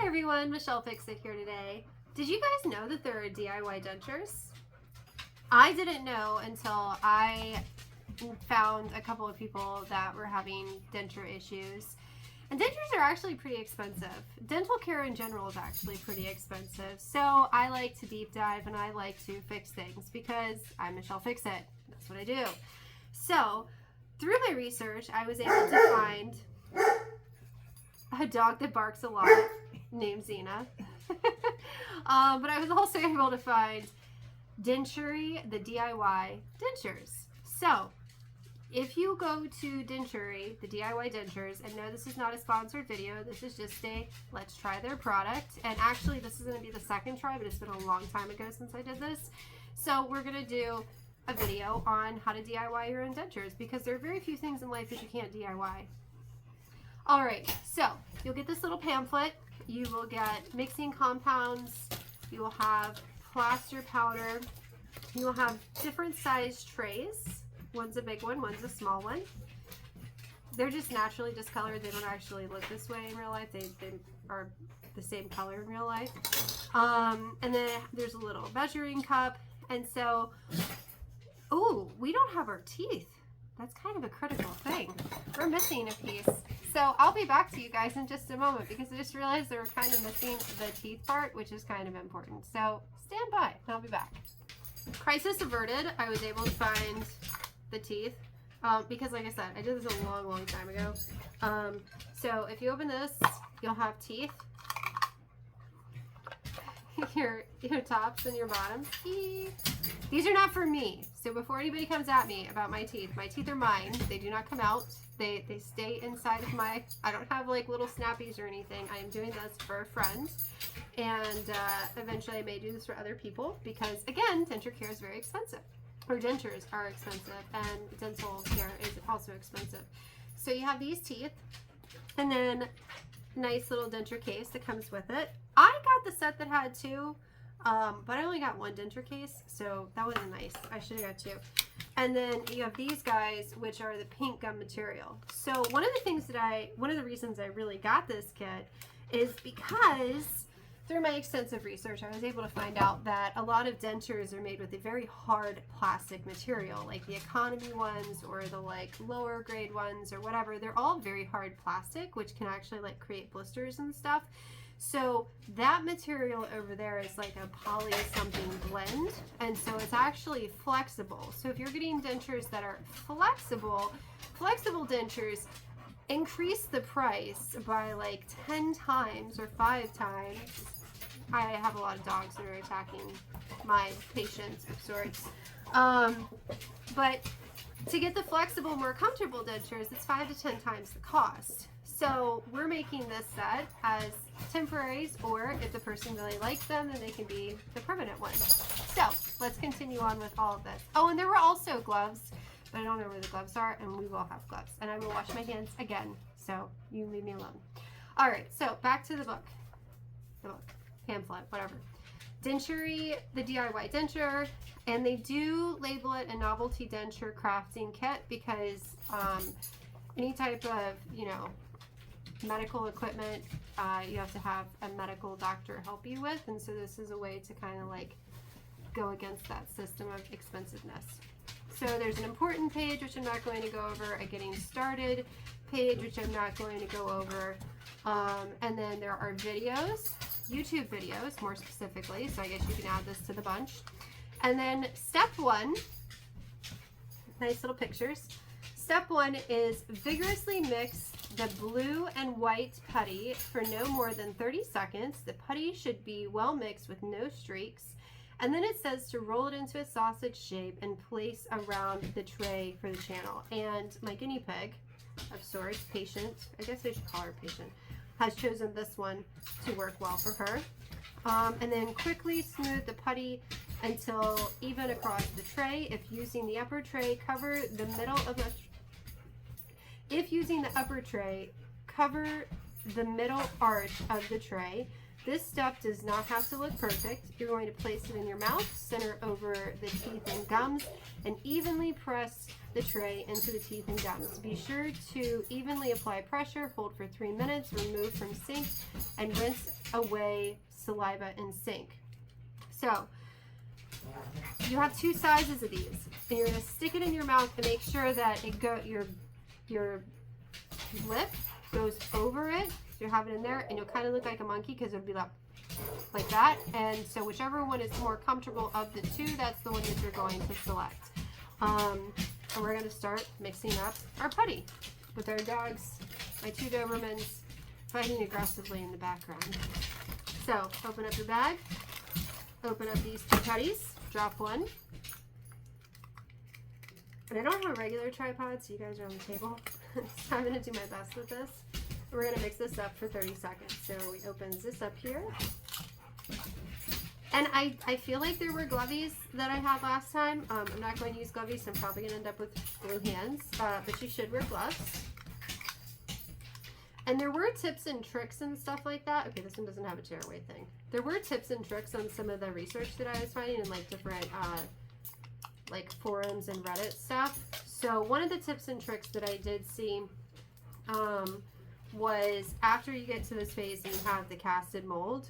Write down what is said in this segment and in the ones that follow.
everyone, Michelle Fix-It here today. Did you guys know that there are DIY dentures? I didn't know until I found a couple of people that were having denture issues. And dentures are actually pretty expensive. Dental care in general is actually pretty expensive. So I like to deep dive and I like to fix things because I'm Michelle Fix-It. That's what I do. So through my research, I was able to find a dog that barks a lot named Xena. But I was also able to find Dentury, the DIY dentures. So if you go to Dentury, the DIY dentures, and no, this is not a sponsored video, this is just a let's try their product. And actually this is going to be the second try, but it's been a long time ago since I did this. So we're going to do a video on how to DIY your own dentures because there are very few things in life that you can't DIY. Alright, so you'll get this little pamphlet, you will get mixing compounds, you will have plaster powder, you will have different sized trays. One's a big one, one's a small one. They're just naturally discolored, they don't actually look this way in real life, they are the same color in real life. And then there's a little measuring cup, and so, ooh, we don't have our teeth. That's kind of a critical thing. We're missing a piece. So I'll be back to you guys in just a moment because I just realized they were kind of missing the teeth part, which is kind of important. So stand by and I'll be back. Crisis averted. I was able to find the teeth because like I said, I did this a long time ago. So if you open this, you'll have teeth. Your tops and your bottoms. These are not for me. So before anybody comes at me about my teeth are mine. They do not come out. They stay inside of my, I don't have like little snappies or anything. I am doing this for a friend. And eventually I may do this for other people because again, denture care is very expensive. Or dentures are expensive and dental care is also expensive. So you have these teeth and then nice little denture case that comes with it. I got the set that had two, but I only got one denture case, so that wasn't nice. I should have got two. And then you have these guys, which are the pink gum material. So one of the reasons I really got this kit is because through my extensive research, I was able to find out that a lot of dentures are made with a very hard plastic material, like the economy ones or the like lower grade ones or whatever. They're all very hard plastic, which can actually like create blisters and stuff. So that material over there is like a poly something blend, and so it's actually flexible. So if you're getting dentures that are flexible dentures increase the price by like 10 times or 5 times. I have a lot of dogs that are attacking my patients of sorts. But to get the flexible, more comfortable dentures, it's 5 to 10 times the cost. So we're making this set as temporaries, or if the person really likes them, then they can be the permanent ones. So let's continue on with all of this. Oh, and there were also gloves, but I don't know where the gloves are, and we will have gloves. And I will wash my hands again, so you leave me alone. All right, so back to the book, pamphlet, whatever. Dentury, the DIY denture, and they do label it a novelty denture crafting kit because any type of, medical equipment, you have to have a medical doctor help you with, and so this is a way to kind of like go against that system of expensiveness. So there's an important page, which I'm not going to go over, a getting started page, which I'm not going to go over, and then there are videos, YouTube videos more specifically, so I guess you can add this to the bunch. And then step 1, nice little pictures. Step 1 is vigorously mix the blue and white putty for no more than 30 seconds. The putty should be well mixed with no streaks. And then it says to roll it into a sausage shape and place around the tray for the channel. And my guinea pig of sorts, patient, I guess I should call her patient, has chosen this one to work well for her. And then quickly smooth the putty until even across the tray. If using the upper tray, cover the middle of the middle arch of the tray. This step does not have to look perfect. You're going to place it in your mouth, center over the teeth and gums, and evenly press the tray into the teeth and gums. Be sure to evenly apply pressure, hold for 3 minutes, remove from sink, and rinse away saliva in sync. So you have two sizes of these, and you're going to stick it in your mouth and make sure that your lip goes over it. So you have it in there, and you'll kind of look like a monkey because it'll be like that. And so whichever one is more comfortable of the two, that's the one that you're going to select. And we're going to start mixing up our putty with our dogs, my two Dobermans, fighting aggressively in the background. So open up your bag, open up these two putties, drop one. And I don't have a regular tripod, so you guys are on the table. So I'm going to do my best with this. We're going to mix this up for 30 seconds. So we open this up here. And I feel like there were glovies that I had last time. I'm not going to use glovies, so I'm probably going to end up with glue hands. But you should wear gloves. And there were tips and tricks and stuff like that. Okay, this one doesn't have a tearaway thing. There were tips and tricks on some of the research that I was finding in like different like forums and Reddit stuff. So one of the tips and tricks that I did see was after you get to this phase and you have the casted mold,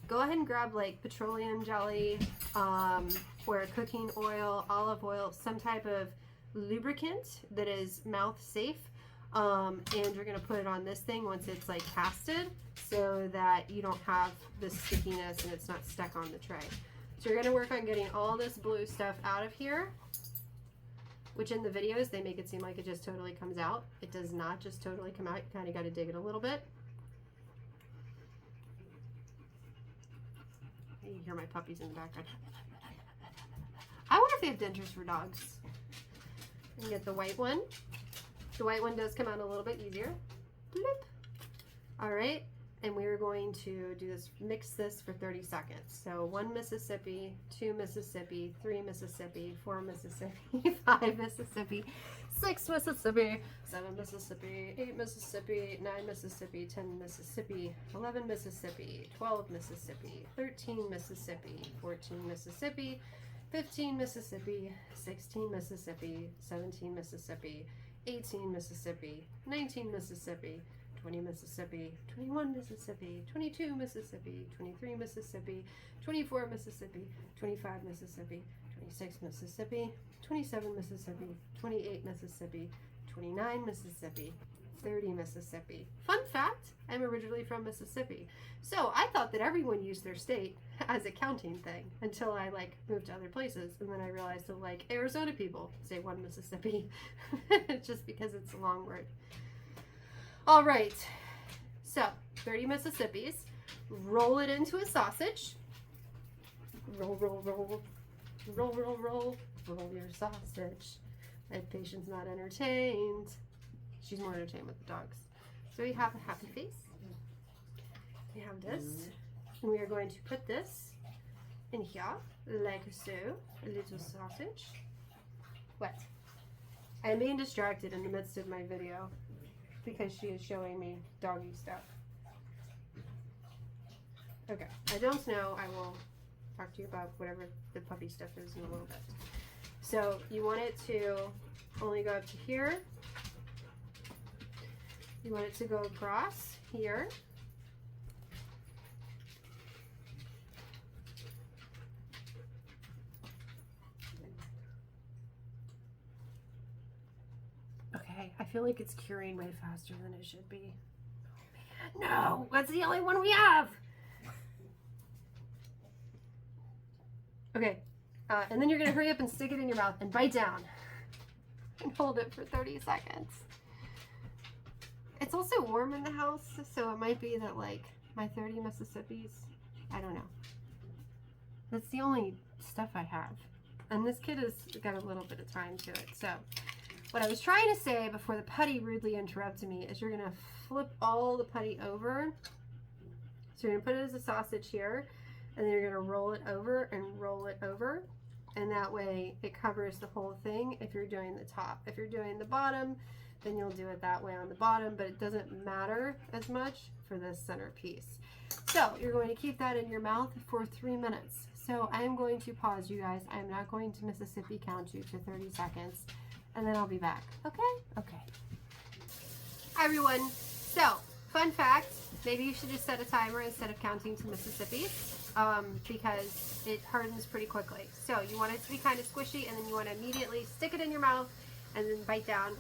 go ahead and grab like petroleum jelly or cooking oil, olive oil, some type of lubricant that is mouth safe. And you're going to put it on this thing once it's like casted so that you don't have the stickiness and it's not stuck on the tray. So you're going to work on getting all this blue stuff out of here, which in the videos they make it seem like it just totally comes out. It does not just totally come out. You kind of got to dig it a little bit. You can hear my puppies in the background. I wonder if they have dentures for dogs. You can get the white one. The white one does come out a little bit easier. Bloop. All right, and we are going to do this, mix this for 30 seconds. So 1 Mississippi, 2 Mississippi, 3 Mississippi, 4 Mississippi, 5 Mississippi, 6 Mississippi, 7 Mississippi, 8 Mississippi, 9 Mississippi, 10 Mississippi, 11 Mississippi, 12 Mississippi, 13 Mississippi, 14 Mississippi, 15 Mississippi, 16 Mississippi, 17 Mississippi, 18 Mississippi, 19 Mississippi, 20 Mississippi, 21 Mississippi, 22 Mississippi, 23 Mississippi, 24 Mississippi, 25 Mississippi, 26 Mississippi, 27 Mississippi, 28 Mississippi, 29 Mississippi, 30 Mississippi. Fun fact, I'm originally from Mississippi. So I thought that everyone used their state as a counting thing until I like moved to other places, and then I realized that like Arizona people say 1 Mississippi just because it's a long word. All right, so 30 Mississippis. Roll it into a sausage. Roll, roll, roll, roll, roll, roll, roll your sausage. That patient's not entertained. She's more entertained with the dogs. So we have a happy face. We have this. And we are going to put this in here, like so. A little sausage. What? I am being distracted in the midst of my video because she is showing me doggy stuff. Okay, I don't know. I will talk to you about whatever the puppy stuff is in a little bit. So you want it to only go up to here. You want it to go across here. Okay, I feel like it's curing way faster than it should be. Oh, man, no, that's the only one we have. Okay, and then you're gonna hurry up and stick it in your mouth and bite down and hold it for 30 seconds. It's also warm in the house, so it might be that like my 30 Mississippis, I don't know. That's the only stuff I have. And this kid has got a little bit of time to it. So what I was trying to say before the putty rudely interrupted me is you're gonna flip all the putty over. So you're gonna put it as a sausage here, and then you're gonna roll it over and roll it over. And that way it covers the whole thing if you're doing the top. If you're doing the bottom, then you'll do it that way on the bottom, but it doesn't matter as much for this center piece. So you're going to keep that in your mouth for 3 minutes. So I am going to pause, you guys. I am not going to Mississippi count you for 30 seconds, and then I'll be back. Okay? Okay. Hi, everyone. So Fun fact, maybe you should just set a timer instead of counting to Mississippi, because it hardens pretty quickly. So you want it to be kind of squishy, and then you want to immediately stick it in your mouth and then bite down,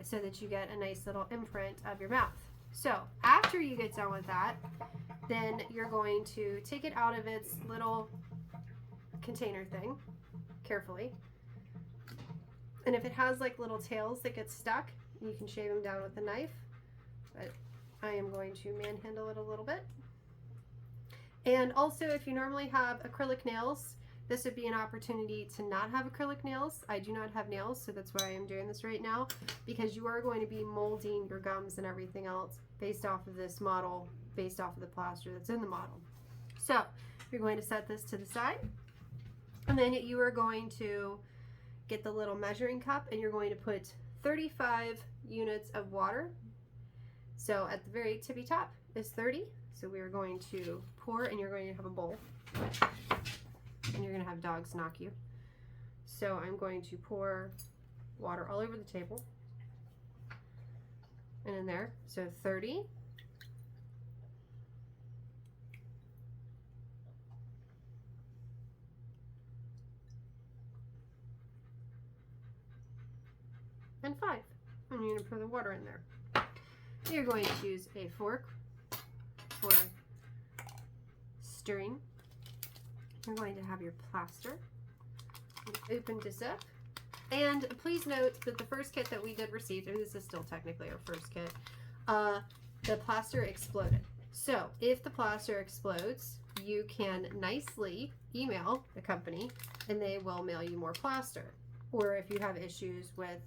so that you get a nice little imprint of your mouth. So after you get done with that, then you're going to take it out of its little container thing carefully. And if it has like little tails that get stuck, you can shave them down with a knife. But I am going to manhandle it a little bit. And also, if you normally have acrylic nails, this would be an opportunity to not have acrylic nails. I do not have nails, so that's why I'm doing this right now, because you are going to be molding your gums and everything else based off of this model, based off of the plaster that's in the model. So you're going to set this to the side, and then you are going to get the little measuring cup, and you're going to put 35 units of water. So at the very tippy top is 30. So we are going to pour, and you're going to have a bowl, and you're going to have dogs knock you. So I'm going to pour water all over the table and in there. So 30. And 5. And you're going to pour the water in there. You're going to use a fork for stirring. You're going to have your plaster. Open this up. And please note that the first kit that we did receive, and this is still technically our first kit, the plaster exploded. So if the plaster explodes, you can nicely email the company and they will mail you more plaster. Or if you have issues with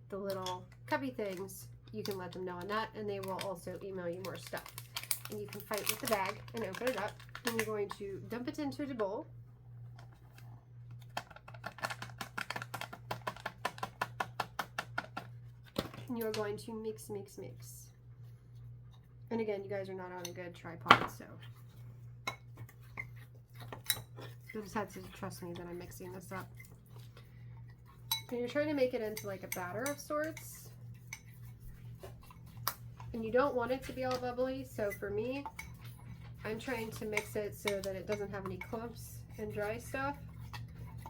the little cubby things, you can let them know on that, and they will also email you more stuff. And you can fight with the bag and open it up, and you're going to dump it into the bowl. And you are going to mix, mix, mix. And again, you guys are not on a good tripod, so you'll just have to trust me that I'm mixing this up. And you're trying to make it into like a batter of sorts. And you don't want it to be all bubbly, so for me, I'm trying to mix it so that it doesn't have any clumps and dry stuff.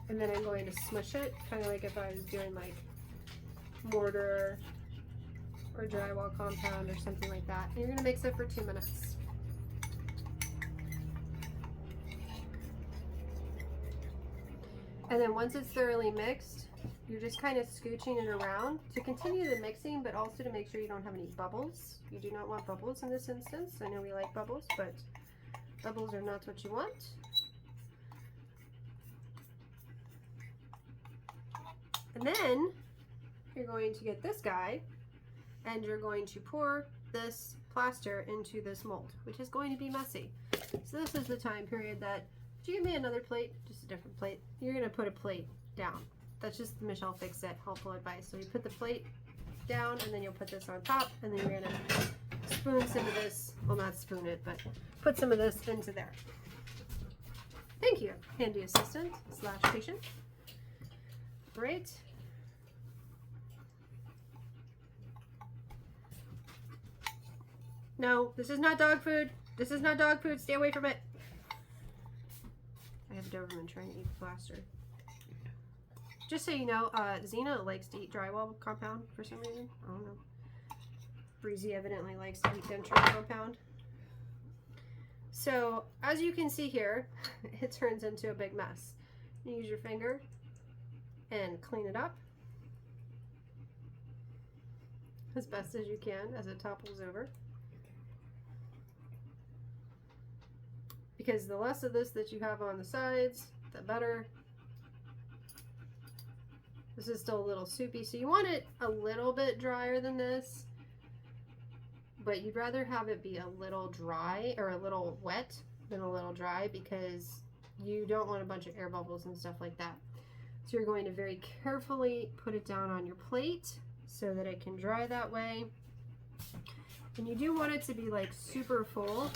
And then I'm going to smush it, kind of like if I was doing like mortar or drywall compound or something like that. And you're going to mix it for 2 minutes. And then once it's thoroughly mixed, you're just kind of scooching it around to continue the mixing, but also to make sure you don't have any bubbles. You do not want bubbles in this instance. I know we like bubbles, but bubbles are not what you want. And then you're going to get this guy, and you're going to pour this plaster into this mold, which is going to be messy. So this is the time period that, would you give me another plate? Just a different plate. You're going to put a plate down. That's just the Michelle Fix It helpful advice. So you put the plate down, and then you'll put this on top, and then you're going to spoon some of this, well, not spoon it, but put some of this into there. Thank you, handy assistant / patient. Great. No, this is not dog food. This is not dog food. Stay away from it. I have Doberman trying to eat plaster. Just so you know, Xena likes to eat drywall compound for some reason. I don't know. Breezy evidently likes to eat denture compound. So, as you can see here, it turns into a big mess. You use your finger and clean it up as best as you can as it topples over. Because the less of this that you have on the sides, the better. This is still a little soupy, so you want it a little bit drier than this, but you'd rather have it be a little dry or a little wet than a little dry, because you don't want a bunch of air bubbles and stuff like that. So you're going to very carefully put it down on your plate so that it can dry that way. And you do want it to be like super full.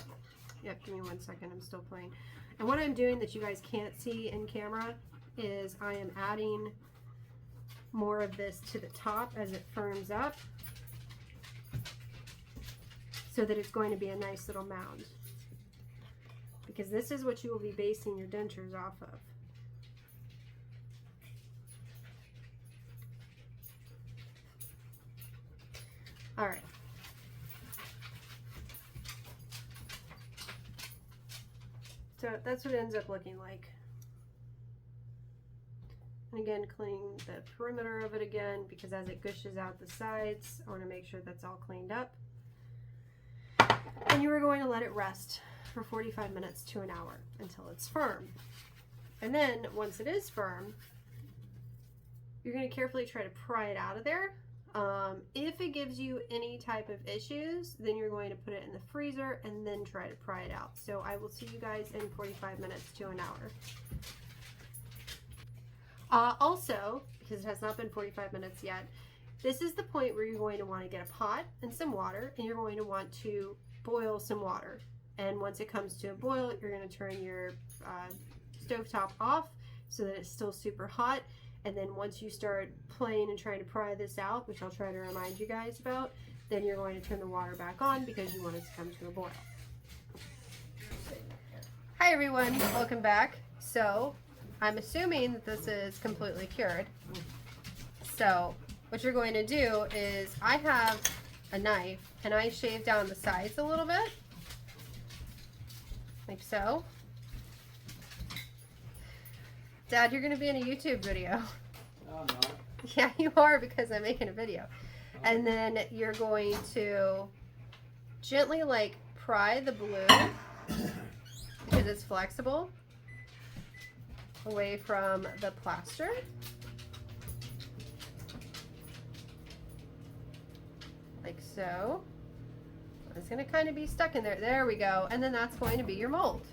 Yep, give me 1 second, I'm still playing. And what I'm doing that you guys can't see in camera is I am adding more of this to the top as it firms up. so that it's going to be a nice little mound. Because this is what you will be basing your dentures off of. All right. So that's what it ends up looking like. And again, cleaning the perimeter of it again, because as it gushes out the sides, I want to make sure that's all cleaned up. And you are going to let it rest for 45 minutes to an hour until it's firm. And then once it is firm, you're going to carefully try to pry it out of there. If it gives you any type of issues, then you're going to put it in the freezer and then try to pry it out. So I will see you guys in 45 minutes to an hour. Also, because it has not been 45 minutes yet, this is the point where you're going to want to get a pot and some water, and you're going to want to boil some water. And once it comes to a boil, you're going to turn your stovetop off so that it's still super hot. And then once you start playing and trying to pry this out, which I'll try to remind you guys about, then you're going to turn the water back on because you want it to come to a boil. Hi everyone, welcome back. So I'm assuming that this is completely cured. So what you're going to do is, I have a knife and I shave down the sides a little bit, like so. Dad, you're going to be in a YouTube video. No, I'm not. Yeah, you are, because I'm making a video. And then you're going to gently like pry the blue, because it's flexible, away from the plaster. Like so. It's going to kind of be stuck in there. There we go. And then that's going to be your mold.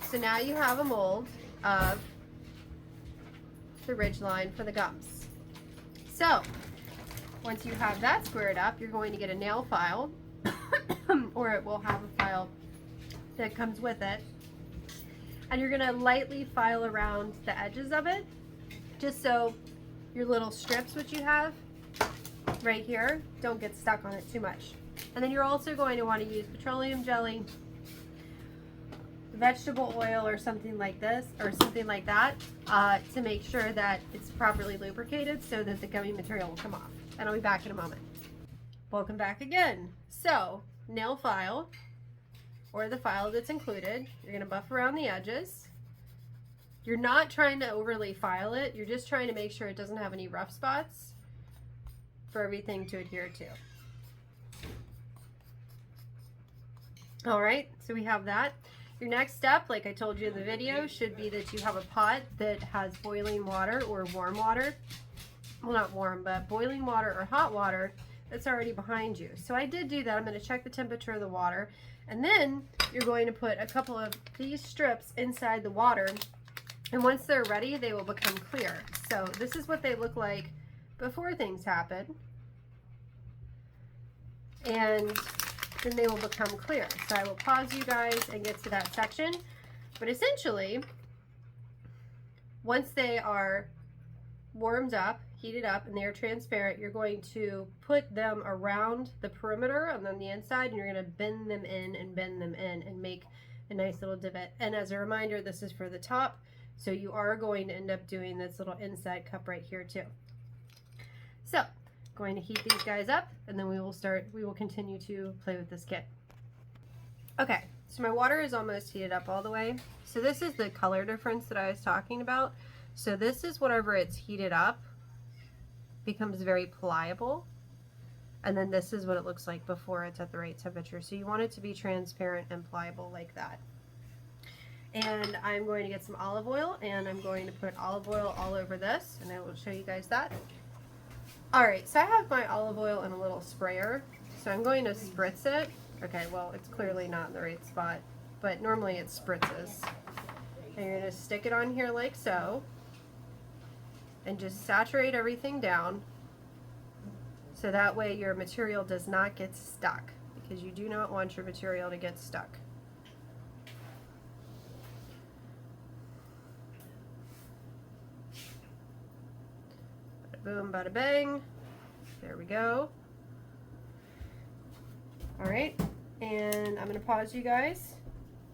So now you have a mold of the ridge line for the gums. So once you have that squared up, you're going to get a nail file or it will have a file that comes with it, and you're going to lightly file around the edges of it, just so your little strips which you have right here don't get stuck on it too much. And then you're also going to want to use petroleum jelly, vegetable oil, or something like this, or something like that, to make sure that it's properly lubricated so that the gummy material will come off. And I'll be back in a moment. Welcome back again. So, nail file, or the file that's included, you're going to buff around the edges. You're not trying to overly file it, you're just trying to make sure it doesn't have any rough spots for everything to adhere to. Alright, so we have that. Your next step, like I told you in the video, should be that you have a pot that has boiling water or warm water. Well, not warm, but boiling water or hot water that's already behind you. So I did do that. I'm going to check the temperature of the water. And then you're going to put a couple of these strips inside the water. And once they're ready, they will become clear. So this is what they look like before things happen. And then they will become clear. So I will pause you guys and get to that section. But essentially, once they are warmed up, heated up, and they are transparent, you're going to put them around the perimeter and then the inside, and you're going to bend them in and make a nice little divot. And as a reminder, this is for the top, so you are going to end up doing this little inside cup right here too. So going to heat these guys up, and then we will continue to play with this kit. Okay, so my water is almost heated up all the way. So this is the color difference that I was talking about. So this is whenever it's heated up, becomes very pliable. And then this is what it looks like before it's at the right temperature. So you want it to be transparent and pliable like that. And I'm going to get some olive oil, and I'm going to put olive oil all over this, and I will show you guys that. Alright, so I have my olive oil in a little sprayer, so I'm going to spritz it. Okay, well, it's clearly not in the right spot, but normally it spritzes. And you're going to stick it on here like so, and just saturate everything down, so that way your material does not get stuck, because you do not want your material to get stuck. Boom, bada bang. There we go. All right, And I'm going to pause you guys.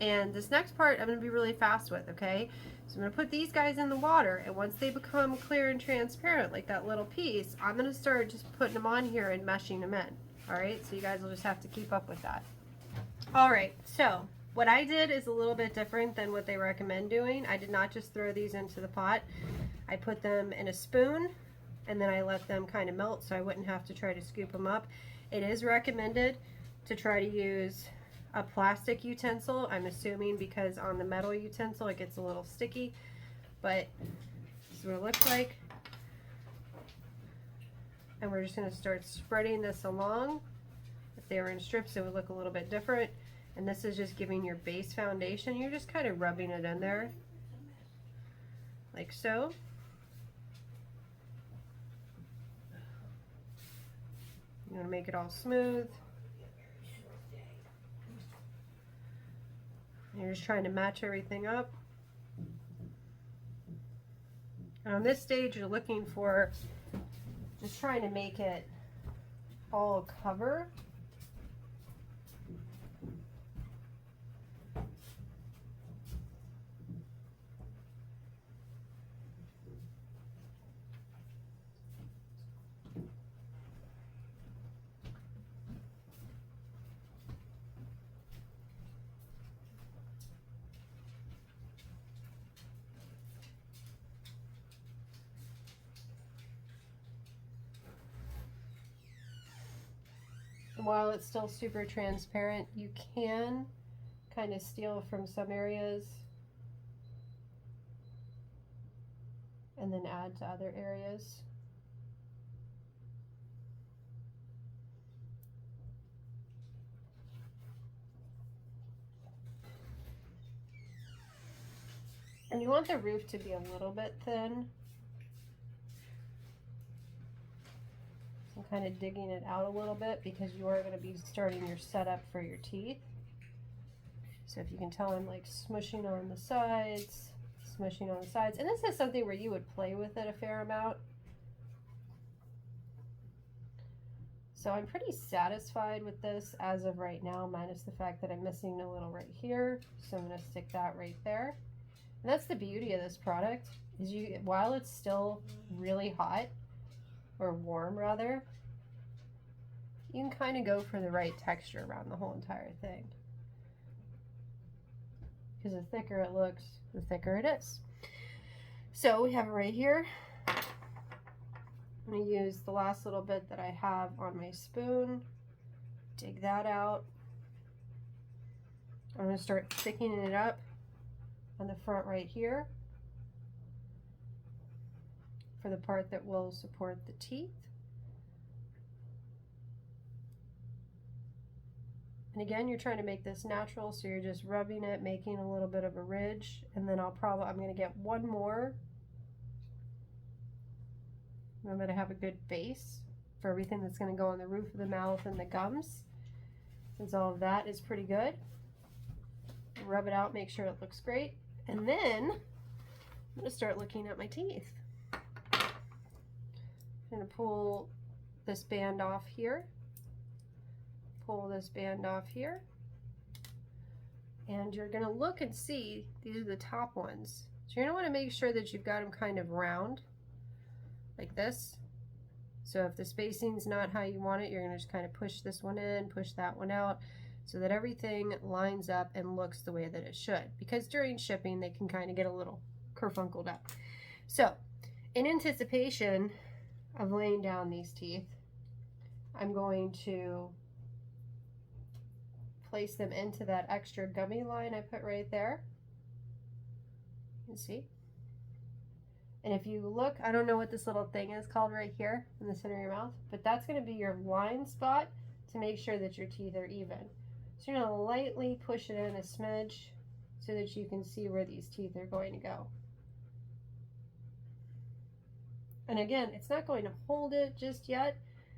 And this next part I'm going to be really fast with, okay? So I'm going to put these guys in the water, and once they become clear and transparent, like that little piece, I'm going to start just putting them on here and meshing them in. All right, so you guys will just have to keep up with that. All right, so what I did is a little bit different than what they recommend doing. I did not just throw these into the pot. I put them in a spoon, and then I let them kind of melt so I wouldn't have to try to scoop them up. It is recommended to try to use a plastic utensil, I'm assuming, because on the metal utensil it gets a little sticky, but this is what it looks like. And we're just going to start spreading this along. If they were in strips, it would look a little bit different. And this is just giving your base foundation. You're just kind of rubbing it in there, like so. You want to make it all smooth. You're just trying to match everything up. And on this stage, you're looking for just trying to make it all cover. While it's still super transparent, you can kind of steal from some areas and then add to other areas. And you want the roof to be a little bit thin. I'm kind of digging it out a little bit because you are going to be starting your setup for your teeth. So if you can tell, I'm like smushing on the sides, smushing on the sides. And this is something where you would play with it a fair amount. So I'm pretty satisfied with this as of right now, minus the fact that I'm missing a little right here. So I'm going to stick that right there. And that's the beauty of this product, is while it's still really hot, or warm rather, you can kind of go for the right texture around the whole entire thing. Because the thicker it looks, the thicker it is. So we have it right here. I'm going to use the last little bit that I have on my spoon, dig that out. I'm going to start thickening it up on the front right here for the part that will support the teeth. And again, you're trying to make this natural, so you're just rubbing it, making a little bit of a ridge, and then I'm going to get one more. I'm going to have a good base for everything that's going to go on the roof of the mouth and the gums, since all of that is pretty good. Rub it out, make sure it looks great, and then I'm going to start looking at my teeth. I'm going to pull this band off here, pull this band off here, and you're going to look and see these are the top ones. So you're going to want to make sure that you've got them kind of round like this. So if the spacing's not how you want it, you're going to just kind of push this one in, push that one out, so that everything lines up and looks the way that it should. Because during shipping, they can kind of get a little kerfunkled up. So in anticipation of laying down these teeth, I'm going to place them into that extra gummy line I put right there. You can see. And if you look, I don't know what this little thing is called right here in the center of your mouth, but that's going to be your line spot to make sure that your teeth are even. So you're going to lightly push it in a smidge so that you can see where these teeth are going to go. And again, it's not going to hold it just yet,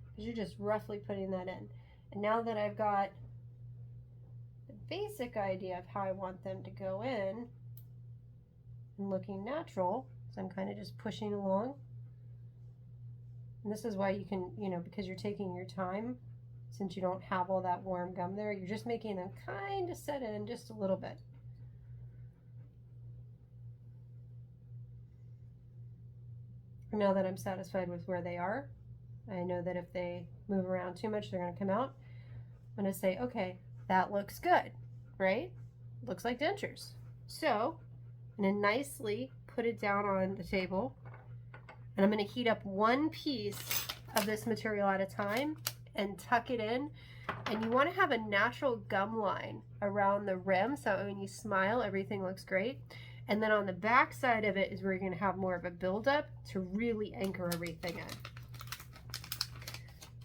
because you're just roughly putting that in. And now that I've got the basic idea of how I want them to go in and looking natural, so I'm kind of just pushing along. And this is why you can, because you're taking your time since you don't have all that warm gum there. You're just making them kind of set in just a little bit. Now that I'm satisfied with where they are, I know that if they move around too much, they're going to come out. I'm going to say, okay, that looks good, right? Looks like dentures. So I'm going to nicely put it down on the table, and I'm going to heat up one piece of this material at a time and tuck it in. And you want to have a natural gum line around the rim so when you smile, everything looks great. And then on the back side of it is where you're going to have more of a buildup to really anchor everything in.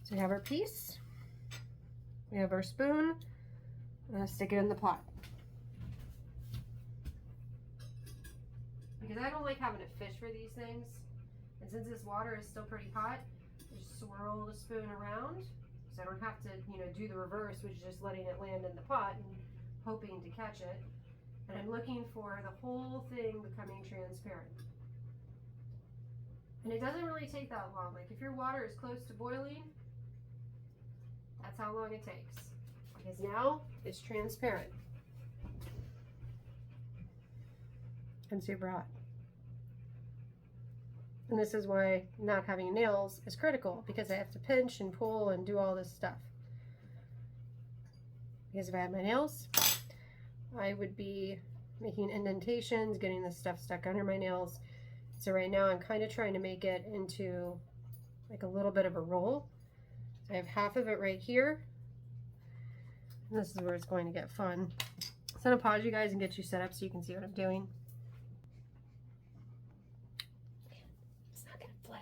So we have our piece, we have our spoon, I'm going to stick it in the pot. Because I don't like having to fish for these things, and since this water is still pretty hot, I just swirl the spoon around so I don't have to, do the reverse, which is just letting it land in the pot and hoping to catch it. And I'm looking for the whole thing becoming transparent. And it doesn't really take that long. Like if your water is close to boiling, that's how long it takes. Because now it's transparent and super hot. And this is why not having nails is critical, because I have to pinch and pull and do all this stuff. Because if I had my nails, I would be making indentations, getting this stuff stuck under my nails. So right now I'm kind of trying to make it into like a little bit of a roll. So I have half of it right here. And this is where it's going to get fun. So I'm going to pause you guys and get you set up so you can see what I'm doing. It's not going to flip.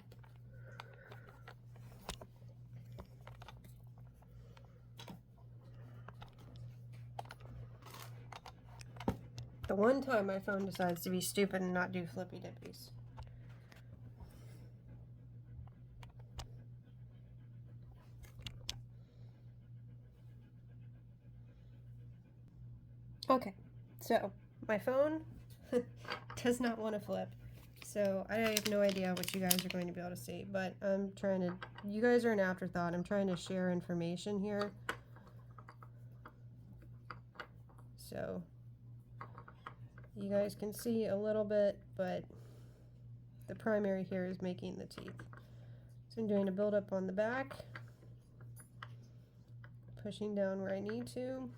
The one time my phone decides to be stupid and not do flippy dippies. Okay, so my phone does not want to flip, so I have no idea what you guys are going to be able to see, but I'm trying to, you guys are an afterthought. I'm trying to share information here. So you guys can see a little bit, but the primary here is making the teeth. So I'm doing a buildup on the back, pushing down where I need to.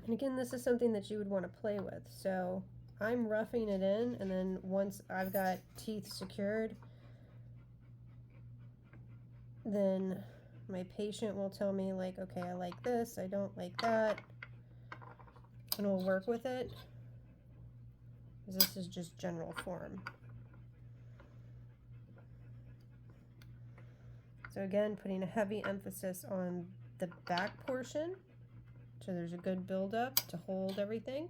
And again, this is something that you would want to play with. So I'm roughing it in, and then once I've got teeth secured, then my patient will tell me like, okay, I like this, I don't like that, and we'll work with it. This is just general form. So again, putting a heavy emphasis on the back portion, so there's a good buildup to hold everything.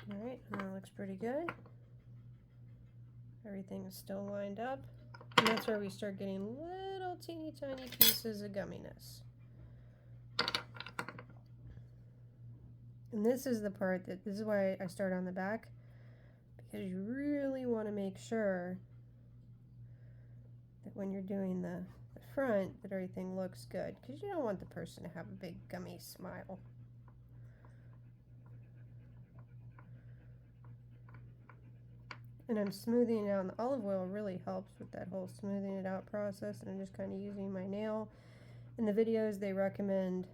All right, and that looks pretty good. Everything is still lined up, and that's where we start getting little teeny tiny pieces of gumminess. And this is the part that, this is why I start on the back, because you really want to make sure that when you're doing the front that everything looks good, because you don't want the person to have a big gummy smile. And I'm smoothing it out, and the olive oil really helps with that whole smoothing it out process, and I'm just kind of using my nail. In the videos they recommend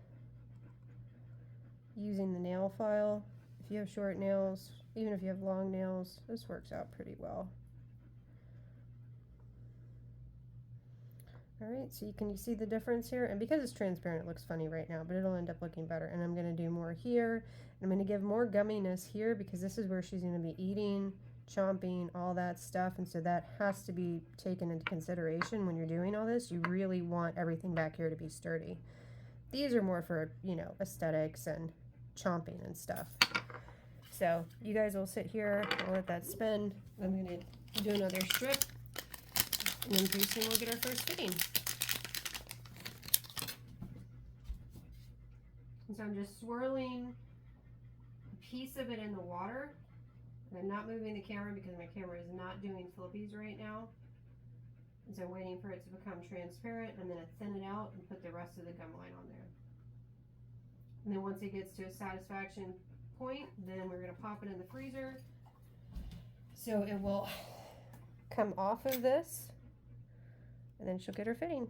using the nail file. If you have short nails, even if you have long nails, this works out pretty well. Alright, so you see the difference here? And because it's transparent, it looks funny right now, but it'll end up looking better. And I'm going to do more here. I'm going to give more gumminess here, because this is where she's going to be eating, chomping, all that stuff. And so that has to be taken into consideration when you're doing all this. You really want everything back here to be sturdy. These are more for, you know, aesthetics and chomping and stuff. So you guys will sit here, I'll let that spin. I'm going to do another strip, and then pretty soon we'll get our first fitting. And so I'm just swirling a piece of it in the water. And I'm not moving the camera because my camera is not doing flippies right now. And so I'm waiting for it to become transparent, and then I thin it out and put the rest of the gum line on there. And then once it gets to a satisfaction point, then we're going to pop it in the freezer. So it will come off of this, and then she'll get her fitting.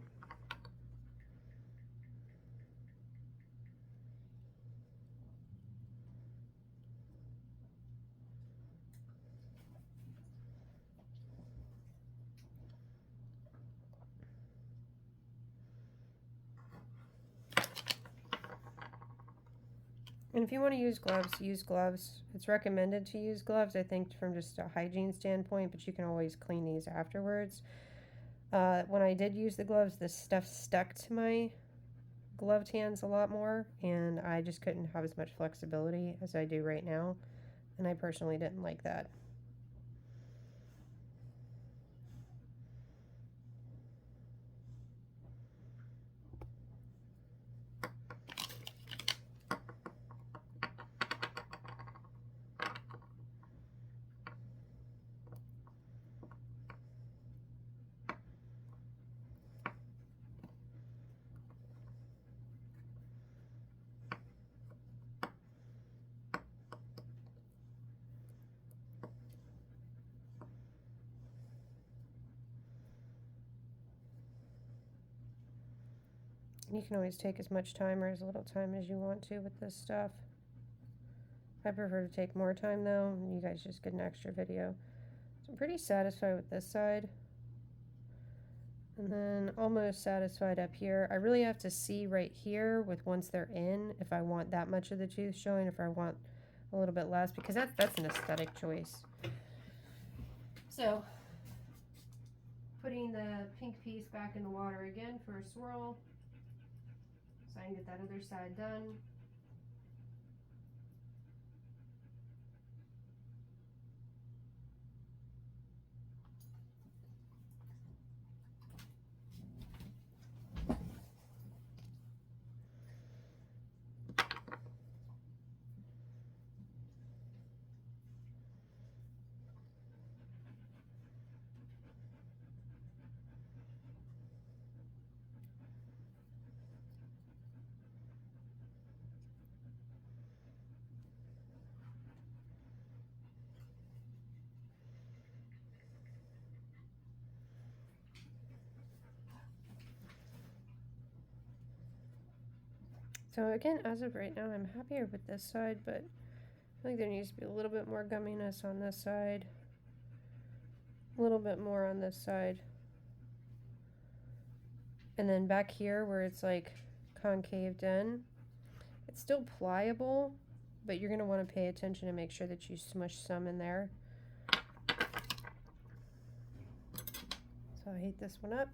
And if you want to use gloves, use gloves. It's recommended to use gloves, I think, from just a hygiene standpoint, but you can always clean these afterwards. When I did use the gloves, this stuff stuck to my gloved hands a lot more, and I just couldn't have as much flexibility as I do right now, and I personally didn't like that. You can always take as much time or as little time as you want to with this stuff. I prefer to take more time though, and you guys just get an extra video. So I'm pretty satisfied with this side. And then almost satisfied up here. I really have to see right here with once they're in if I want that much of the tooth showing, if I want a little bit less, because that's an aesthetic choice. So putting the pink piece back in the water again for a swirl. So I can get that other side done. So again, as of right now, I'm happier with this side, but I think there needs to be a little bit more gumminess on this side, a little bit more on this side. And then back here where it's like concaved in, it's still pliable, but you're going to want to pay attention to make sure that you smush some in there. So I heat this one up.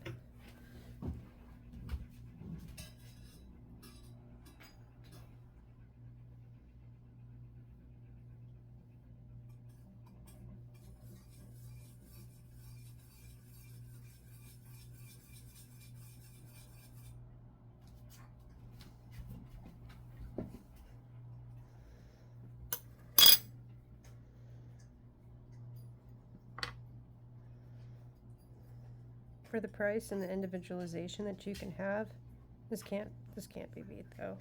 For the price and the individualization that you can have, this can't be beat though.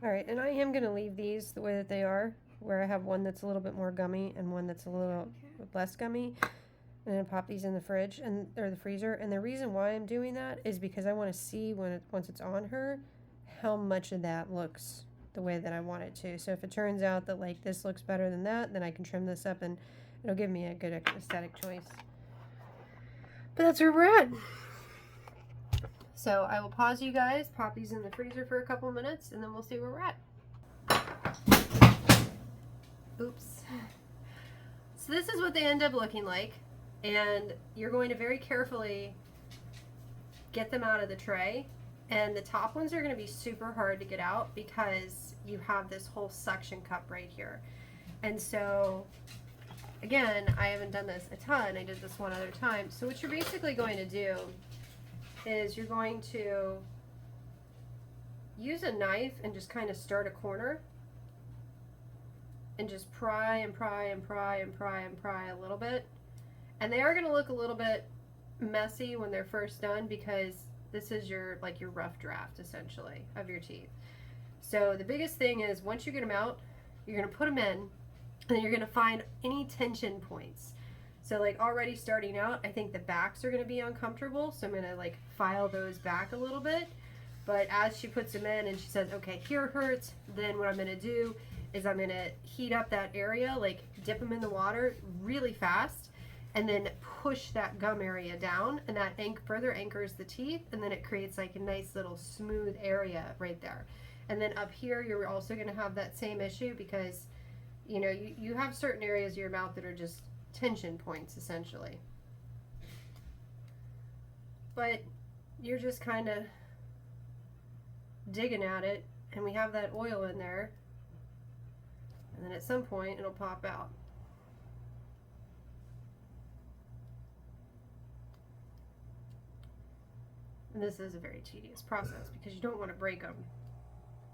All right, and I am going to leave these the way that they are, where I have one that's a little bit more gummy and one that's a little less gummy. And then pop these in the fridge or the freezer. And the reason why I'm doing that is because I want to see once it's on her, how much of that looks the way that I want it to. So if it turns out that like this looks better than that, then I can trim this up and it'll give me a good aesthetic choice. But that's where we're at. So I will pause you guys, pop these in the freezer for a couple minutes, and then we'll see where we're at. Oops. So this is what they end up looking like, and you're going to very carefully get them out of the tray, and the top ones are going to be super hard to get out because you have this whole suction cup right here. And so again, I haven't done this a ton, I did this one other time. So what you're basically going to do is you're going to use a knife and just kind of start a corner and just pry and pry and pry and pry and pry a little bit. And they are going to look a little bit messy when they're first done because this is your rough draft essentially of your teeth. So the biggest thing is once you get them out, you're going to put them in and then you're going to find any tension points. So like already starting out, I think the backs are going to be uncomfortable, so I'm going to like file those back a little bit. But as she puts them in and she says, okay, here hurts, then what I'm going to do is I'm going to heat up that area, like dip them in the water really fast, and then push that gum area down, and that further anchors the teeth, and then it creates like a nice little smooth area right there. And then up here, you're also going to have that same issue because, you know, you have certain areas of your mouth that are just tension points essentially. But you're just kind of digging at it, and we have that oil in there, and then at some point it'll pop out. And this is a very tedious process because you don't want to break them.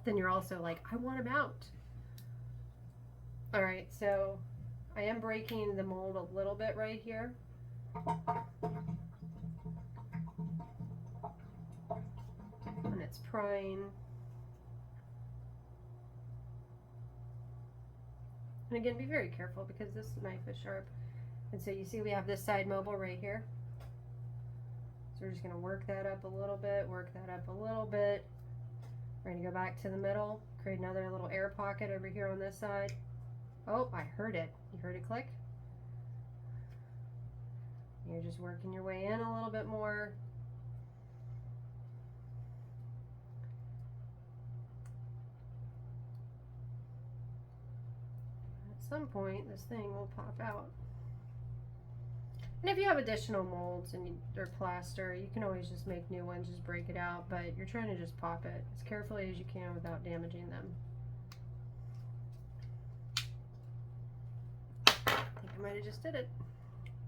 Then you're also like, I want them out. All right, so I am breaking the mold a little bit right here. And it's prying. And again, be very careful because this knife is sharp. And so you see we have this side mobile right here. So we're just going to work that up a little bit, work that up a little bit. We're going to go back to the middle, create another little air pocket over here on this side. Oh, I heard it. You heard it click? You're just working your way in a little bit more. At some point, this thing will pop out. And if you have additional molds or plaster, you can always just make new ones, just break it out, but you're trying to just pop it as carefully as you can without damaging them. I think I might have just did it.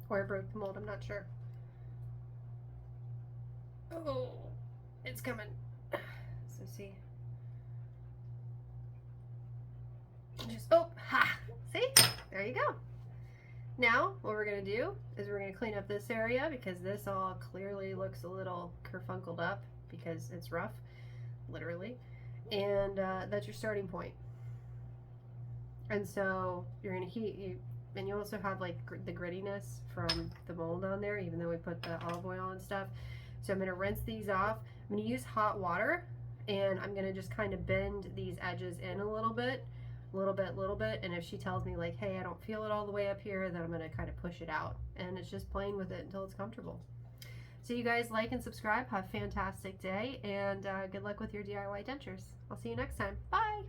Or I broke the mold, I'm not sure. Oh, it's coming. So see. Just, oh, ha! See? There you go. Now, what we're going to do is we're going to clean up this area because this all clearly looks a little kerfunkled up because it's rough, literally. And that's your starting point. And so you're going to heat, and you also have like the grittiness from the mold on there, even though we put the olive oil and stuff. So I'm going to rinse these off. I'm going to use hot water, and I'm going to just kind of bend these edges in a little bit. And if she tells me like, hey, I don't feel it all the way up here, then I'm going to kind of push it out, and it's just playing with it until it's comfortable. So you guys like and subscribe, have a fantastic day, and good luck with your DIY dentures. I'll see you next time. Bye.